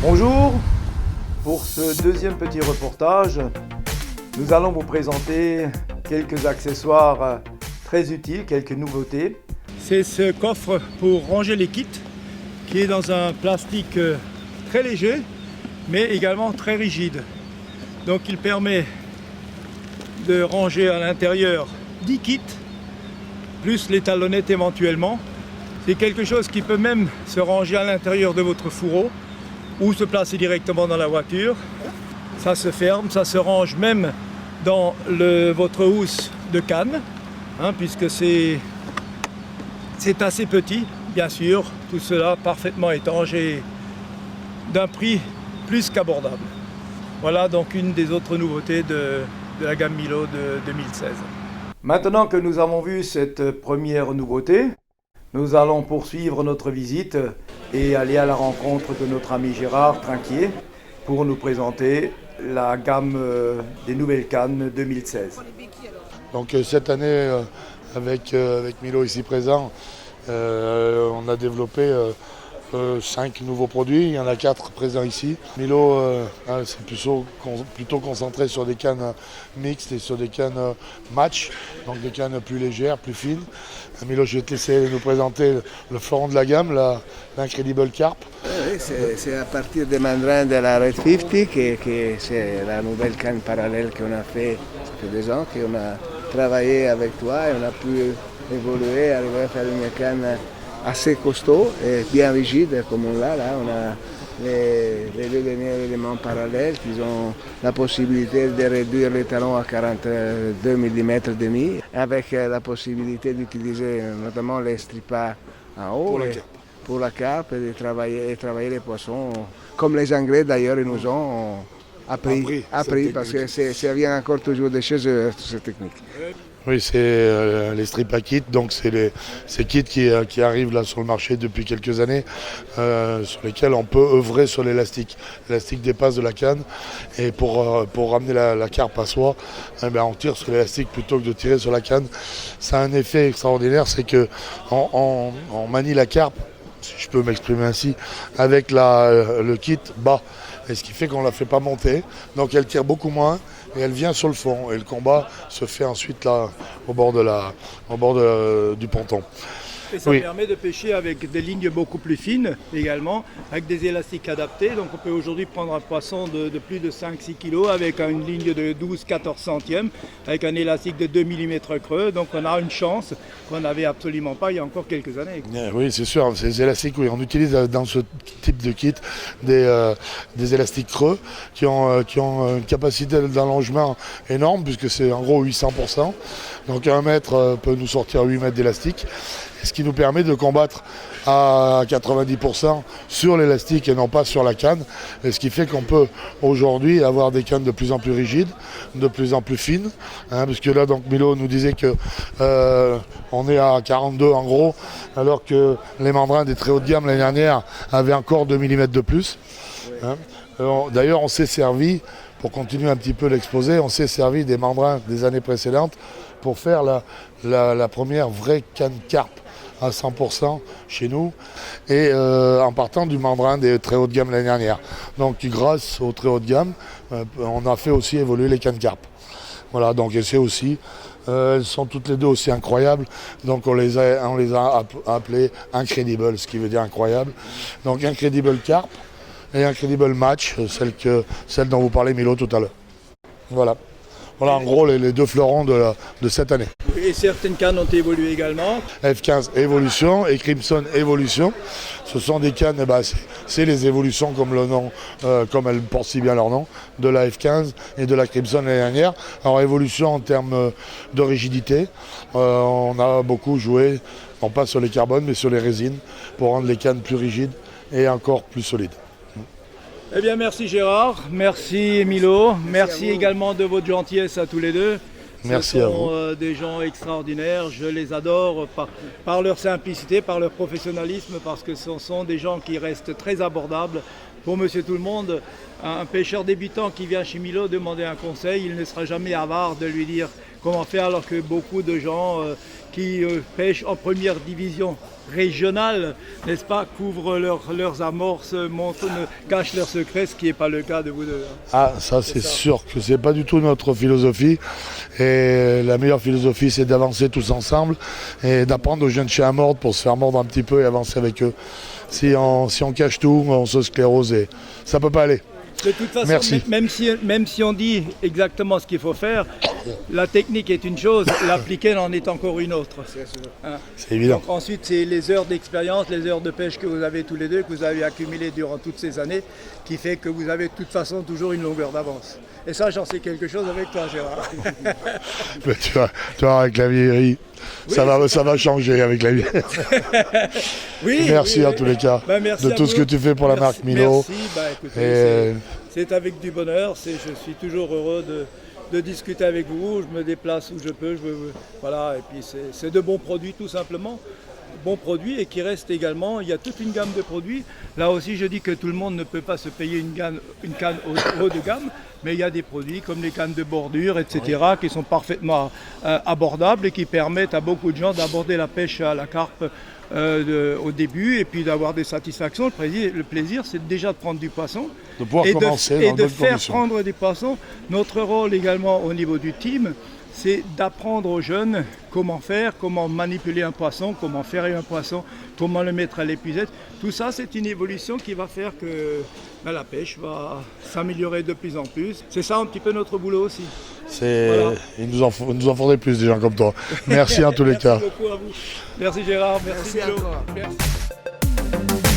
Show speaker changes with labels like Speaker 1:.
Speaker 1: Bonjour, pour ce deuxième petit reportage, nous allons vous présenter quelques accessoires très utiles, quelques nouveautés.
Speaker 2: C'est ce coffre pour ranger les kits qui est dans un plastique très léger mais également très rigide. Donc il permet de ranger à l'intérieur 10 kits plus les talonnettes éventuellement. C'est quelque chose qui peut même se ranger à l'intérieur de votre fourreau ou se placer directement dans la voiture. Ça se ferme, ça se range même dans votre housse de canne, puisque c'est assez petit, bien sûr. Tout cela parfaitement étanche et d'un prix plus qu'abordable. Voilà donc une des autres nouveautés de la gamme Milo de 2016.
Speaker 1: Maintenant que nous avons vu cette première nouveauté, nous allons poursuivre notre visite et aller à la rencontre de notre ami Gérard Trinquier pour nous présenter la gamme des nouvelles cannes 2016.
Speaker 3: Donc cette année, avec Milo ici présent, on a développé 5 nouveaux produits, il y en a 4 présents ici. Milo, c'est plutôt concentré sur des cannes mixtes et sur des cannes match, donc des cannes plus légères, plus fines. Milo, je vais te laisser nous présenter le fleuron de la gamme, l'Incredible Carp.
Speaker 4: Oui, c'est à partir des mandrins de la Red 50 que c'est la nouvelle canne parallèle qu'on a fait, ça fait 2 ans qu'on a travaillé avec toi et on a pu évoluer, arriver à faire une canne assez costaud et bien rigide comme on l'a là. On a les 2 derniers éléments parallèles qui ont la possibilité de réduire les talons à 42 mm et demi avec la possibilité d'utiliser notamment les stripas en haut pour la carpe et de travailler les poissons comme les Anglais d'ailleurs ils nous ont appris parce que ça vient encore toujours de chez eux cette technique.
Speaker 3: Oui, c'est les stripa kits, donc c'est ces kits qui arrivent là sur le marché depuis quelques années, sur lesquels on peut œuvrer sur l'élastique. L'élastique dépasse de la canne et pour ramener la carpe à soi, on tire sur l'élastique plutôt que de tirer sur la canne. Ça a un effet extraordinaire, c'est que on manie la carpe, si je peux m'exprimer ainsi, avec le kit bas. Et ce qui fait qu'on ne la fait pas monter, donc elle tire beaucoup moins et elle vient sur le fond. Et le combat se fait ensuite là, au bord du ponton.
Speaker 2: Et ça permet de pêcher avec des lignes beaucoup plus fines également, avec des élastiques adaptés. Donc on peut aujourd'hui prendre un poisson de plus de 5-6 kg avec une ligne de 12-14 centièmes, avec un élastique de 2 mm creux. Donc on a une chance qu'on n'avait absolument pas il y a encore quelques années.
Speaker 3: Oui, c'est sûr, ces élastiques, oui, on utilise dans ce type de kit des élastiques creux qui ont une capacité d'allongement énorme, puisque c'est en gros 800%. Donc 1 mètre peut nous sortir 8 mètres d'élastique. Ce qui nous permet de combattre à 90% sur l'élastique et non pas sur la canne. Et ce qui fait qu'on peut aujourd'hui avoir des cannes de plus en plus rigides, de plus en plus fines. Parce que là, donc, Milo nous disait qu'on est à 42 en gros, alors que les mandrins des très haut de gamme l'année dernière avaient encore 2 mm de plus. D'ailleurs, on s'est servi, pour continuer un petit peu l'exposé, on s'est servi des mandrins des années précédentes pour faire la première vraie canne carpe à 100% chez nous et en partant du mandrin des très haut de gamme l'année dernière. Donc grâce aux très haut de gamme, on a fait aussi évoluer les cannes carpe. Voilà, donc et c'est aussi, elles sont toutes les deux aussi incroyables, donc on les a appelées Incredible, ce qui veut dire incroyable. Donc Incredible Carp et Incredible Match, celle dont vous parlez Milo tout à l'heure. Voilà en gros les 2 fleurons de cette année.
Speaker 2: Et certaines cannes ont évolué également.
Speaker 3: F15 Evolution et Crimson Evolution. Ce sont des cannes, c'est les évolutions comme le nom, comme elles portent si bien leur nom, de la F15 et de la Crimson l'année dernière. Alors évolution en termes de rigidité, on a beaucoup joué, non pas sur les carbones mais sur les résines, pour rendre les cannes plus rigides et encore plus solides.
Speaker 2: Eh bien merci Gérard, merci Milo, merci également de votre gentillesse à tous les deux.
Speaker 3: Merci à vous.
Speaker 2: Ce sont des gens extraordinaires, je les adore par leur simplicité, par leur professionnalisme, parce que ce sont des gens qui restent très abordables. Pour monsieur tout le monde, un pêcheur débutant qui vient chez Milo demander un conseil, il ne sera jamais avare de lui dire comment faire, alors que beaucoup de gens qui pêchent en première division régionale, n'est-ce pas, couvrent leurs amorces, cachent leurs secrets, ce qui n'est pas le cas de vous deux.
Speaker 3: Ah, ça c'est sûr que c'est pas du tout notre philosophie. Et la meilleure philosophie, c'est d'avancer tous ensemble et d'apprendre aux jeunes chiens à mordre pour se faire mordre un petit peu et avancer avec eux. Si on cache tout, on se sclérose et ça peut pas aller.
Speaker 2: De toute façon,
Speaker 3: Merci.
Speaker 2: même si on dit exactement ce qu'il faut faire, la technique est une chose, l'appliquer en est encore une autre. Hein.
Speaker 3: C'est évident.
Speaker 2: Donc ensuite, c'est les heures d'expérience, les heures de pêche que vous avez tous les deux, que vous avez accumulées durant toutes ces années, qui fait que vous avez de toute façon toujours une longueur d'avance. Et ça, j'en sais quelque chose avec toi, Gérard.
Speaker 3: Mais tu vois, avec la vieillerie, oui, ça va changer avec la vieillerie.
Speaker 2: Oui,
Speaker 3: merci
Speaker 2: oui,
Speaker 3: en tous les cas de tout ce que tu fais pour la marque Milo.
Speaker 2: Merci, écoutez, c'est avec du bonheur, je suis toujours heureux de discuter avec vous, je me déplace où je peux, voilà, et puis c'est de bons produits tout simplement. Bons produits et qui restent également, il y a toute une gamme de produits. Là aussi je dis que tout le monde ne peut pas se payer une canne haut de gamme, mais il y a des produits comme les cannes de bordure, etc. qui sont parfaitement abordables et qui permettent à beaucoup de gens d'aborder la pêche à la carpe au début et puis d'avoir des satisfactions. Le plaisir c'est déjà de prendre du poisson
Speaker 3: de pouvoir commencer
Speaker 2: et de faire prendre des poissons. Notre rôle également au niveau du team, c'est d'apprendre aux jeunes comment faire, comment manipuler un poisson, comment faire un poisson, comment le mettre à l'épuisette. Tout ça, c'est une évolution qui va faire que la pêche va s'améliorer de plus en plus. C'est ça un petit peu notre boulot aussi.
Speaker 3: Voilà. Il nous en faudrait plus des gens comme toi. Merci en tous les cas.
Speaker 2: Merci beaucoup à vous. Merci Gérard, merci Milo.
Speaker 4: Merci.